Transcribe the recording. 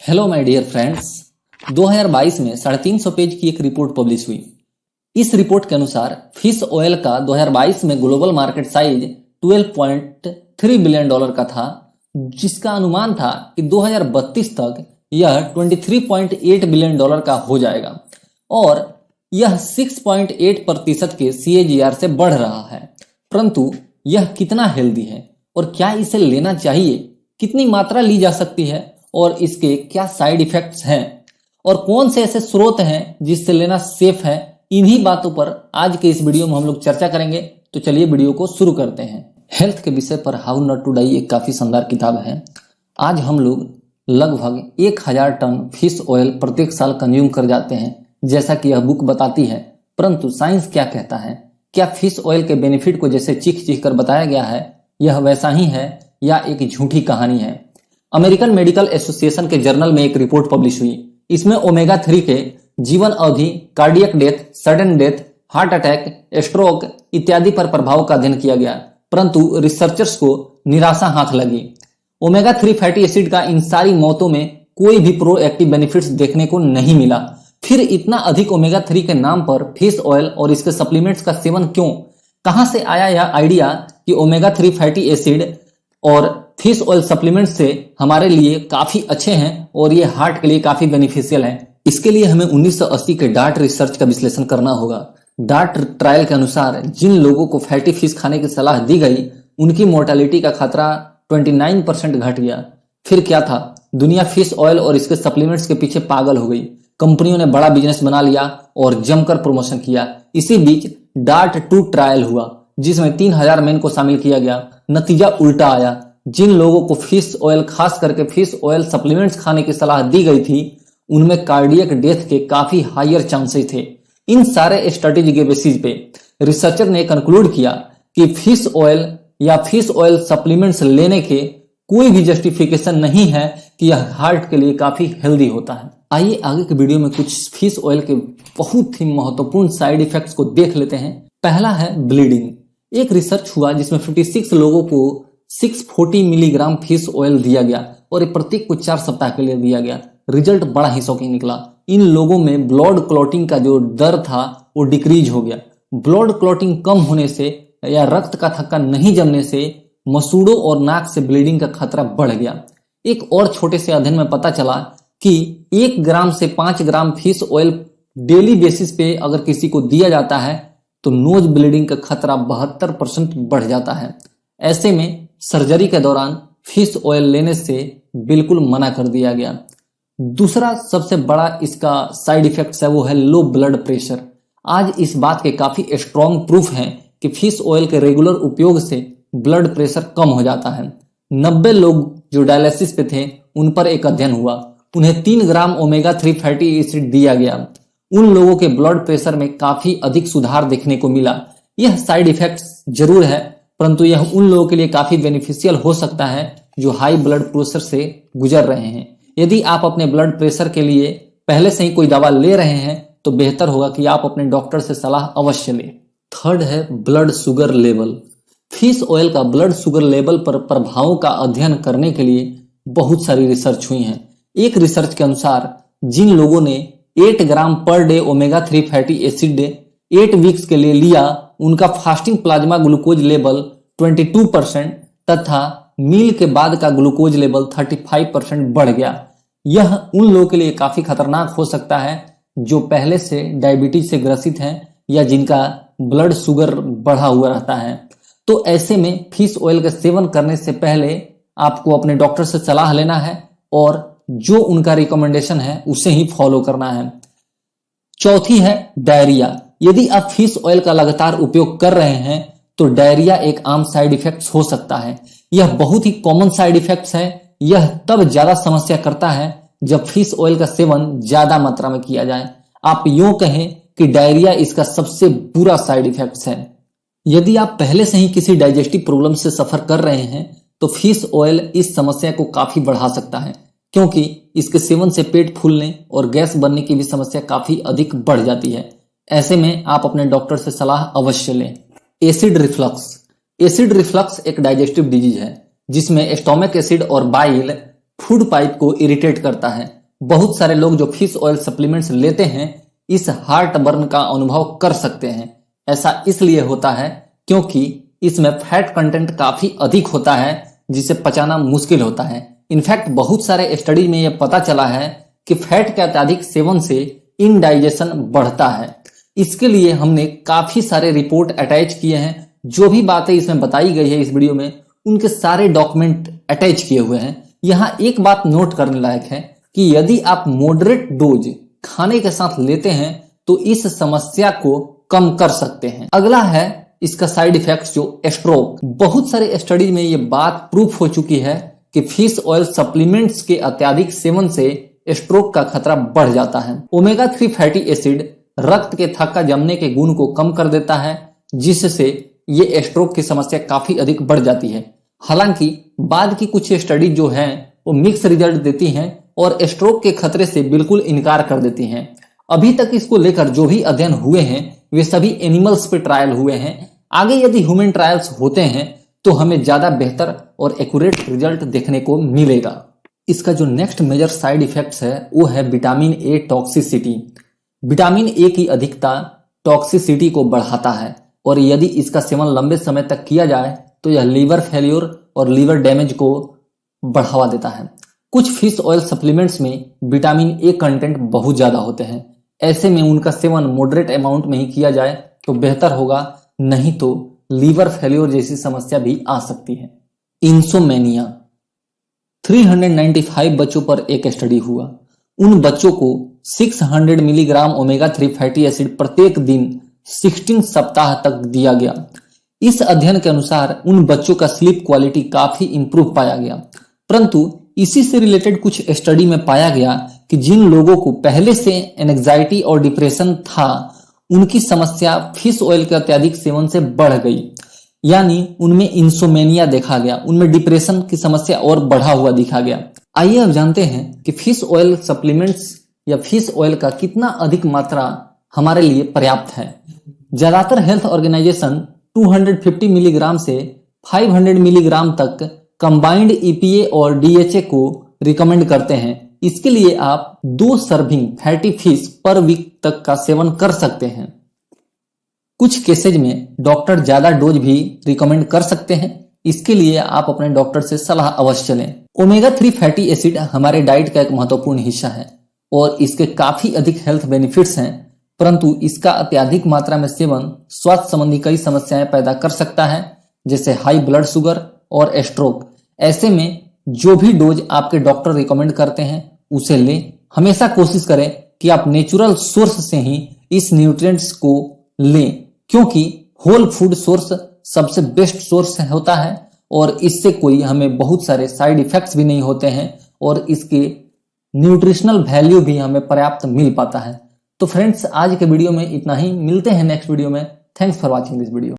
Hello my dear friends. 2022 में 350 page की एक रिपोर्ट पब्लिश हुई। इस रिपोर्ट के अनुसार फिश ऑयल का 2022 में global market size 12.3 billion dollar का था, जिसका अनुमान था कि 2032 तक यह 23.8 बिलियन डॉलर का हो जाएगा और यह 6.8% के CAGR से बढ़ रहा है। परंतु यह कितना हेल्दी है और क्या इसे लेना चाहिए, कितनी मात्रा ली जा सकती है और इसके क्या साइड इफेक्ट्स हैं और कौन से ऐसे स्रोत हैं जिससे लेना सेफ है, इन्हीं बातों पर आज के इस वीडियो में हम लोग चर्चा करेंगे। तो चलिए वीडियो को शुरू करते हैं। हेल्थ के विषय पर हाउ नॉट टू डाई एक काफी शानदार किताब है। आज हम लोग लगभग 1000 टन फिश ऑयल प्रत्येक साल कंज्यूम कर जाते हैं, जैसा कि यह बुक बताती है। परंतु साइंस क्या कहता है? क्या फिश ऑयल के बेनिफिट को जैसे चीख चीख कर बताया गया है यह वैसा ही है या एक झूठी कहानी है? अमेरिकन मेडिकल एसोसिएशन के जर्नल में एक रिपोर्ट पब्लिश हुई। इसमें ओमेगा 3 के जीवन अवधि, cardiac death, sudden death, heart attack, stroke इत्यादि पर प्रभाव का अध्ययन किया गया। परंतु रिसर्चर्स को निराशा हाथ लगी। ओमेगा 3 फैटी एसिड का इन सारी मौतों में कोई भी प्रो एक्टिव बेनिफिट्स देखने को नहीं मिला। फिर इतना अधिक ओमेगा 3 के नाम पर फिश ऑयल और इसके सप्लीमेंट्स का सेवन क्यों? कहां से आया यह आइडिया कि ओमेगा 3 फैटी एसिड और फिश ऑयल सप्लीमेंट से हमारे लिए काफी अच्छे हैं और ये हार्ट के लिए काफी बेनिफिशियल है? इसके लिए हमें 1980 के डार्ट रिसर्च का विश्लेषण करना होगा। डार्ट ट्रायल के अनुसार जिन लोगों को फैटी फिश खाने की सलाह दी गई उनकी मोर्टेलिटी का खतरा 29% घट गया। फिर क्या था? दुनिया फिश ऑयल और इसके सप्लीमेंट्स के पीछे पागल हो गई। कंपनियों ने बड़ा बिजनेस बना लिया और जमकर प्रमोशन किया। इसी बीच डार्ट 2 ट्रायल हुआ जिसमें 3000 मेन को शामिल किया गया। नतीजा उल्टा आया। जिन लोगों को फिश ऑयल, खास करके फिश ऑयल सप्लीमेंट्स खाने की सलाह दी गई थी, उनमें कार्डियक डेथ के काफी हायर चांसेस थे। इन सारे स्ट्रेटेजी के बेसिस पे रिसर्चर ने कंक्लूड किया कि फिश ऑयल या फिश ऑयल सप्लीमेंट्स लेने के कोई भी जस्टिफिकेशन नहीं है कि यह हार्ट के लिए काफी हेल्दी होता है। आइए आगे के वीडियो में कुछ फिश ऑयल के बहुत ही महत्वपूर्ण साइड इफेक्ट्स को देख लेते हैं। पहला है ब्लीडिंग। एक रिसर्च हुआ जिसमें 56 लोगों को 640 मिलीग्राम फिश ऑयल दिया गया और ये प्रत्येक को 4 सप्ताह के लिए दिया गया। रिजल्ट बड़ा ही शॉकिंग निकला। इन लोगों में ब्लड क्लॉटिंग का जो दर था वो डिक्रीज हो गया। ब्लड क्लॉटिंग कम होने से या रक्त का थक्का नहीं जमने से मसूड़ों और नाक से ब्लीडिंग का खतरा बढ़ गया। एक और छोटे से अध्ययन में पता चला कि 1 ग्राम से 5 ग्राम फिश ऑयल डेली बेसिस पे अगर किसी को दिया जाता है तो नोज ब्लीडिंग का खतरा 72% बढ़ जाता है। ऐसे में सर्जरी के दौरान फिश ऑयल लेने से बिल्कुल मना कर दिया गया। दूसरा सबसे बड़ा इसका साइड इफेक्ट है वो है लो ब्लड प्रेशर। आज इस बात के काफी स्ट्रॉन्ग प्रूफ हैं कि फिश ऑयल के रेगुलर उपयोग से ब्लड प्रेशर कम हो जाता है। 90 लोग जो डायलिसिस पे थे उन पर एक अध्ययन हुआ। उन्हें 3 ग्राम ओमेगा 3 फैटी एसिड दिया गया। उन लोगों के ब्लड प्रेशर में काफी अधिक सुधार देखने को मिला। यह साइड इफेक्ट जरूर है, परंतु यह उन लोगों के लिए काफी बेनिफिशियल हो सकता है जो हाई ब्लड प्रेशर से गुजर रहे हैं। यदि आप अपने ब्लड प्रेशर के लिए पहले से ही कोई दवा ले रहे हैं तो बेहतर होगा कि आप अपने डॉक्टर से सलाह अवश्य लें। थर्ड है blood sugar level. Fish oil का ब्लड शुगर लेवल पर प्रभावों का अध्ययन करने के लिए बहुत सारी रिसर्च हुई है। एक रिसर्च के अनुसार जिन लोगों ने 8 ग्राम पर day omega 3 fatty acid 8 weeks के लिए लिया, उनका फास्टिंग प्लाज्मा ग्लूकोज लेवल 22% तथा मील के बाद का ग्लूकोज लेवल 35% बढ़ गया। यह उन लोगों के लिए काफी खतरनाक हो सकता है जो पहले से डायबिटीज से ग्रसित हैं या जिनका ब्लड शुगर बढ़ा हुआ रहता है। तो ऐसे में फिश ऑयल का सेवन करने से पहले आपको अपने डॉक्टर से सलाह लेना है और जो उनका रिकमेंडेशन है उसे ही फॉलो करना है। चौथी है डायरिया। यदि आप फिश ऑयल का लगातार उपयोग कर रहे हैं तो डायरिया एक आम साइड इफेक्ट हो सकता है। यह बहुत ही कॉमन साइड इफेक्ट है। यह तब ज्यादा समस्या करता है जब फिश ऑयल का सेवन ज्यादा मात्रा में किया जाए। आप यूं कहें कि डायरिया इसका सबसे बुरा साइड इफेक्ट है। यदि आप पहले से ही किसी डाइजेस्टिव प्रॉब्लम से सफर कर रहे हैं तो फिश ऑयल इस समस्या को काफी बढ़ा सकता है, क्योंकि इसके सेवन से पेट फूलने और गैस बनने की भी समस्या काफी अधिक बढ़ जाती है। ऐसे में आप अपने डॉक्टर से सलाह अवश्य लें। Acid reflux. एसिड रिफ्लक्स एक डाइजेस्टिव डिजीज है जिसमें स्टोमक एसिड और बाइल फूड पाइप को इरिटेट करता है। बहुत सारे लोग जो फिश ऑयल सप्लीमेंट्स लेते हैं इस हार्ट बर्न का अनुभव कर सकते हैं। ऐसा इसलिए होता है क्योंकि इसमें फैट कंटेंट काफी अधिक होता है जिसे पचाना मुश्किल होता है। इनफैक्ट बहुत सारे स्टडी में यह पता चला है कि फैट के अत्यधिक सेवन से इनडाइजेशन बढ़ता है। इसके लिए हमने काफी सारे रिपोर्ट अटैच किए हैं। जो भी बातें इसमें बताई गई है इस वीडियो में उनके सारे डॉक्यूमेंट अटैच किए हुए हैं। यहाँ एक बात नोट करने लायक है कि यदि आप मॉडरेट डोज खाने के साथ लेते हैं तो इस समस्या को कम कर सकते हैं। अगला है इसका साइड इफेक्ट्स जो स्ट्रोक। बहुत सारे स्टडी में ये बात प्रूफ हो चुकी है कि फिश ऑयल सप्लीमेंट्स के अत्यधिक सेवन से स्ट्रोक का खतरा बढ़ जाता है। ओमेगा 3 फैटी एसिड रक्त के थक्का जमने के गुण को कम कर देता है जिससे ये स्ट्रोक की समस्या काफी अधिक बढ़ जाती है। हालांकि बाद की कुछ स्टडी जो है वो मिक्स रिजल्ट देती हैं और स्ट्रोक के खतरे से बिल्कुल इनकार कर देती हैं। अभी तक इसको लेकर जो भी अध्ययन हुए हैं वे सभी एनिमल्स पे ट्रायल हुए हैं। आगे यदि ह्यूमन ट्रायल्स होते हैं तो हमें ज्यादा बेहतर और एक्यूरेट रिजल्ट देखने को मिलेगा। इसका जो नेक्स्ट मेजर साइड इफेक्ट्स है वो है vitamin A toxicity. Vitamin A की अधिकता टॉक्सिसिटी को बढ़ाता है और यदि इसका सेवन लंबे समय तक किया जाए तो यह लीवर फेल्योर और लीवर डैमेज को बढ़ावा देता है। कुछ फिश ऑयल सप्लीमेंट्स में विटामिन ए कंटेंट बहुत ज्यादा होते हैं। ऐसे में उनका सेवन मॉडरेट अमाउंट में ही किया जाए तो बेहतर होगा, नहीं तो लीवर फेल्योर जैसी समस्या भी आ सकती है। इंसोमेनिया 395 बच्चों पर एक स्टडी हुआ। उन बच्चों को 600 मिलीग्राम ओमेगा 3 फैटी एसिड प्रत्येक दिन 16 सप्ताह तक दिया गया। इस अध्ययन के अनुसार उन बच्चों का स्लीप क्वालिटी काफी इंप्रूव पाया गया। परंतु इसी से रिलेटेड कुछ स्टडी में पाया गया कि जिन लोगों को पहले से एंजाइटी और डिप्रेशन था उनकी समस्या फिश ऑयल के अत्यधिक सेवन से बढ़ गई, यानी उनमें इंसोमेनिया देखा गया, उनमें डिप्रेशन की समस्या और बढ़ा हुआ दिखा गया। आइए अब जानते हैं कि फिश ऑयल सप्लीमेंट्स या फिश ऑयल का कितना अधिक मात्रा हमारे लिए पर्याप्त है। ज्यादातर हेल्थ ऑर्गेनाइजेशन 250 मिलीग्राम से 500 मिलीग्राम तक कंबाइंड ईपीए और डीएचए को रिकमेंड करते हैं। इसके लिए आप 2 serving fatty fish per week तक का सेवन कर सकते हैं। कुछ केसेज में डॉक्टर ज्यादा डोज भी रिकमेंड कर सकते हैं। इसके लिए आप अपने डॉक्टर से सलाह अवश्य लें। ओमेगा 3 फैटी एसिड हमारे डाइट का एक महत्वपूर्ण हिस्सा है और इसके काफी अधिक हेल्थ बेनिफिट्स हैं, परंतु इसका अत्यधिक मात्रा में सेवन स्वास्थ्य संबंधी कई समस्याएं पैदा कर सकता है जैसे हाई ब्लड शुगर और स्ट्रोक। ऐसे में जो भी डोज आपके डॉक्टर रिकमेंड करते हैं उसे लें। हमेशा कोशिश करें कि आप नेचुरल सोर्स से ही इस न्यूट्रिएंट्स को लें क्योंकि होल फूड सोर्स सबसे बेस्ट सोर्स होता है और इससे कोई हमें बहुत सारे साइड इफेक्ट्स भी नहीं होते हैं और इसके न्यूट्रिशनल वैल्यू भी हमें पर्याप्त मिल पाता है। तो फ्रेंड्स आज के वीडियो में इतना ही। मिलते हैं नेक्स्ट वीडियो में। Thanks for watching this video.